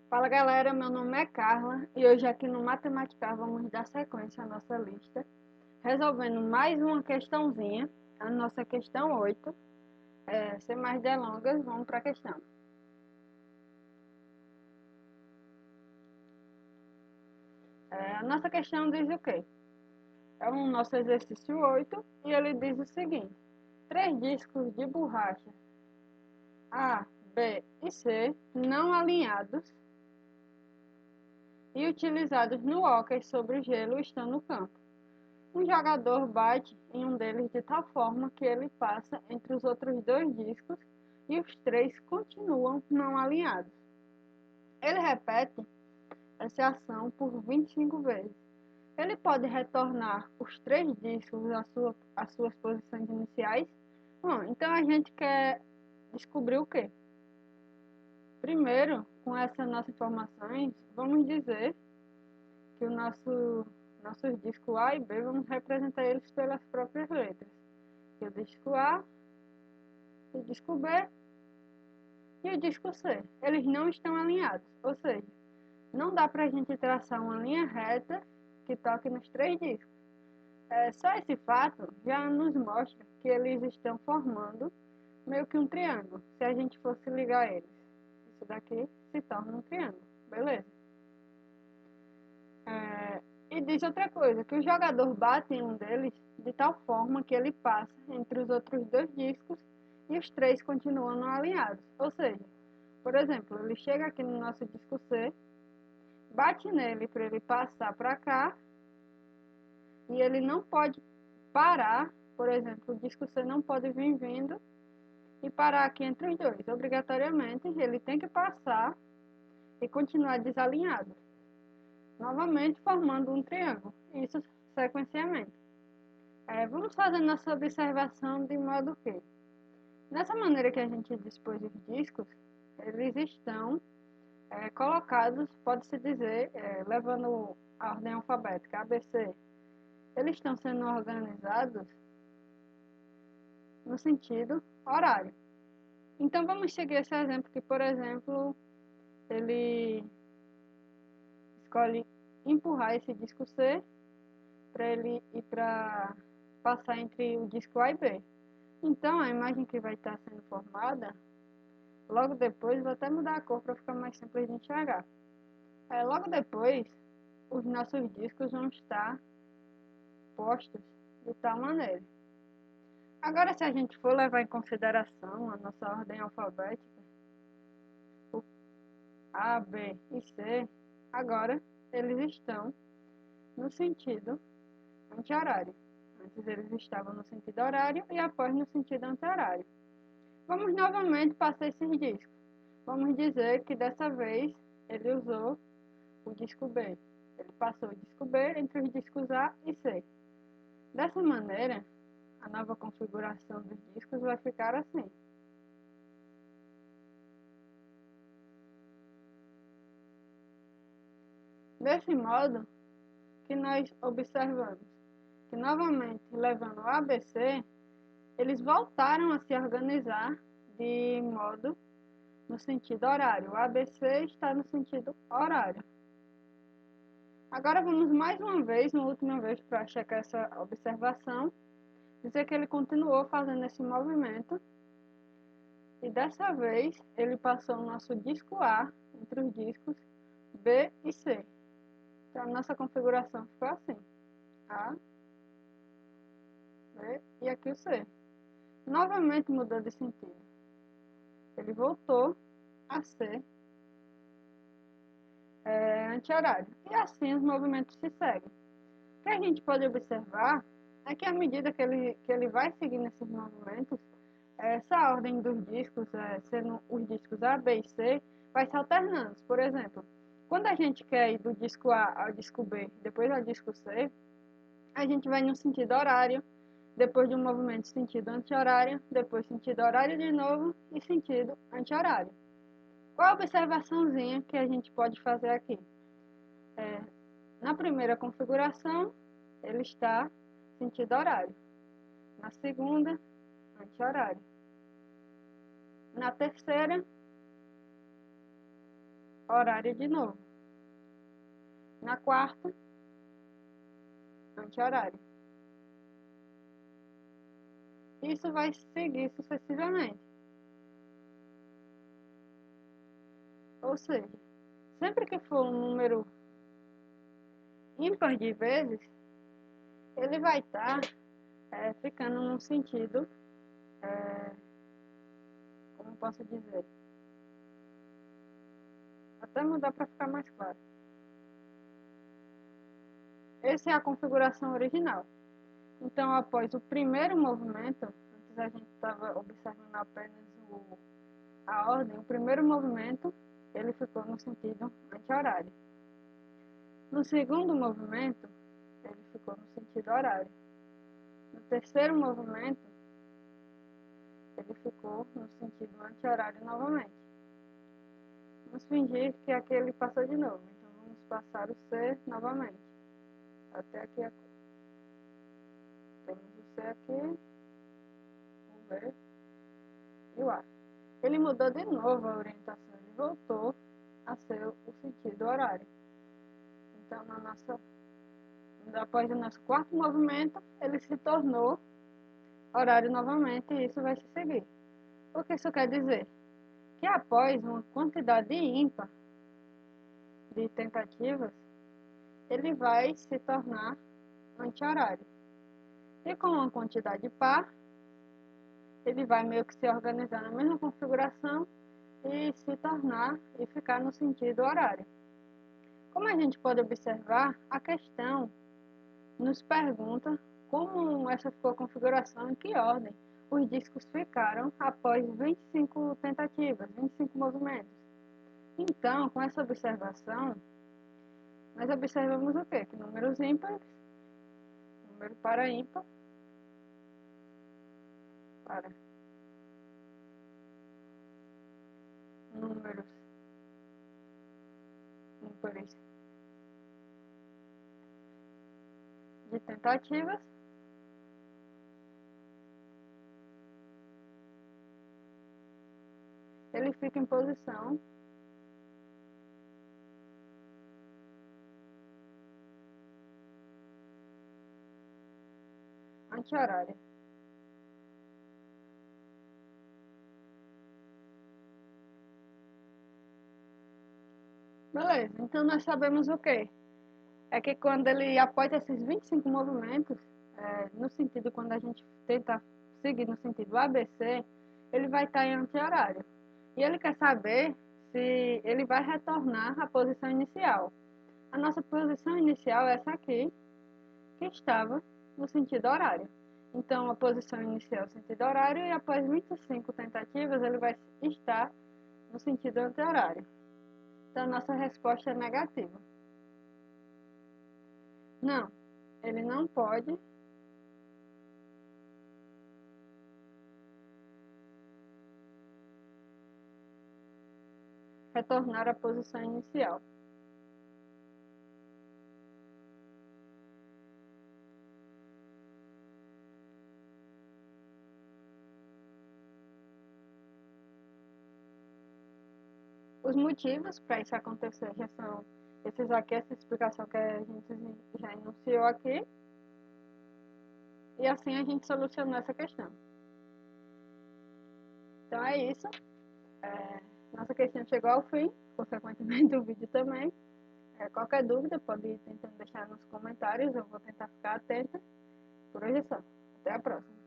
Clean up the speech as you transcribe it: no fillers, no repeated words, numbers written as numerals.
Fala galera, meu nome é Carla e hoje aqui no Matemática vamos dar sequência à nossa lista, resolvendo mais uma questãozinha, a nossa questão 8. Sem mais delongas, vamos para a questão. A nossa questão diz o quê? É o nosso exercício 8 e ele diz o seguinte: 3 discos de borracha A, B e C não alinhados e utilizados no hóquei sobre gelo estão no campo. Um jogador bate em um deles de tal forma que ele passa entre os outros 2 discos e os 3 continuam não alinhados. Ele repete essa ação por 25 vezes. Ele pode retornar os 3 discos às suas posições iniciais? Bom, então a gente quer descobrir o quê? Primeiro, com essas nossas informações, vamos dizer que nossos discos A e B, vamos representar eles pelas próprias letras. O disco A, o disco B e o disco C. Eles não estão alinhados, ou seja, não dá para a gente traçar uma linha reta que toque nos 3 discos. Só esse fato já nos mostra que eles estão formando meio que um triângulo, se a gente fosse ligar eles. Isso daqui se torna um triângulo, beleza? E diz outra coisa, que o jogador bate em um deles de tal forma que ele passa entre os outros 2 discos e os 3 continuam não alinhados. Ou seja, por exemplo, ele chega aqui no nosso disco C, bate nele para ele passar para cá e ele não pode parar, por exemplo, o disco C não pode vir vindo e parar aqui entre os 2. Obrigatoriamente, ele tem que passar e continuar desalinhado, novamente formando um triângulo, isso sequencialmente. Vamos fazer nossa observação de modo que, nessa maneira que a gente dispôs os discos, eles estão colocados, pode-se dizer, levando a ordem alfabética ABC, eles estão sendo organizados no sentido horário. Então vamos seguir esse exemplo que, por exemplo, ele escolhe empurrar esse disco C para ele ir para passar entre o disco A e B. Então a imagem que vai estar sendo formada, logo depois, vou até mudar a cor para ficar mais simples de enxergar. Logo depois, os nossos discos vão estar postos de tal maneira. Agora, se a gente for levar em consideração a nossa ordem alfabética, o A, B e C, agora eles estão no sentido anti-horário. Antes eles estavam no sentido horário e após no sentido anti-horário. Vamos novamente passar esses discos. Vamos dizer que dessa vez ele usou o disco B. Ele passou o disco B entre os discos A e C. Dessa maneira, a nova configuração dos discos vai ficar assim. Desse modo que nós observamos que novamente, levando o ABC, eles voltaram a se organizar de modo no sentido horário. O ABC está no sentido horário. Agora vamos mais uma última vez, para checar essa observação, dizer que ele continuou fazendo esse movimento e dessa vez ele passou o nosso disco A entre os discos B e C. Então a nossa configuração ficou assim: A, B e aqui o C. Novamente mudou de sentido. Ele voltou a ser anti-horário. E assim os movimentos se seguem. O que a gente pode observar é que à medida que ele vai seguindo esses movimentos, essa ordem dos discos, sendo os discos A, B e C, vai se alternando. Por exemplo, quando a gente quer ir do disco A ao disco B, depois ao disco C, a gente vai no sentido horário, depois de um movimento sentido anti-horário, depois sentido horário de novo e sentido anti-horário. Qual a observaçãozinha que a gente pode fazer aqui? Na primeira configuração, ele está sentido horário. Na segunda, anti-horário. Na terceira, horário de novo. Na quarta, anti-horário. Isso vai seguir sucessivamente. Ou seja, sempre que for um número ímpar de vezes, ele vai estar ficando num sentido, como posso dizer, até mudar para ficar mais claro. Essa é a configuração original. Então, após o primeiro movimento, antes a gente estava observando apenas a ordem, o primeiro movimento, ele ficou no sentido anti-horário. No segundo movimento, ele ficou no sentido horário. No terceiro movimento, ele ficou no sentido anti-horário novamente. Vamos fingir que aquele passou de novo. Então, vamos passar o C novamente. Até aqui. Temos o C aqui, o B e o A. Ele mudou de novo a orientação. Ele voltou a ser o sentido horário. Então, após o nosso quarto movimento, ele se tornou horário novamente e isso vai se seguir. O que isso quer dizer? Que após uma quantidade ímpar de tentativas, ele vai se tornar anti-horário. E com uma quantidade par, ele vai meio que se organizar na mesma configuração e se tornar e ficar no sentido horário. Como a gente pode observar, a questão nos pergunta como essa ficou a configuração, em que ordem os discos ficaram após 25 tentativas, 25 movimentos. Então, com essa observação, nós observamos o quê? Que números ímpares, número para ímpar, para números ímpares de tentativas, ele fica em posição anti-horária. Beleza, então nós sabemos o quê? É que quando ele, após esses 25 movimentos, no sentido, quando a gente tenta seguir no sentido ABC, ele vai estar em anti-horário. E ele quer saber se ele vai retornar à posição inicial. A nossa posição inicial é essa aqui, que estava no sentido horário. Então, a posição inicial é o sentido horário e após 25 tentativas, ele vai estar no sentido anti-horário. Então, a nossa resposta é negativa. Não, ele não pode retornar à posição inicial. Os motivos para isso acontecer já são esses aqui, essa explicação que a gente já enunciou aqui. E assim a gente solucionou essa questão. Então é isso. Nossa questão chegou ao fim, consequentemente o vídeo também. Qualquer dúvida pode ir tentando deixar nos comentários, eu vou tentar ficar atenta. Por hoje é só. Até a próxima.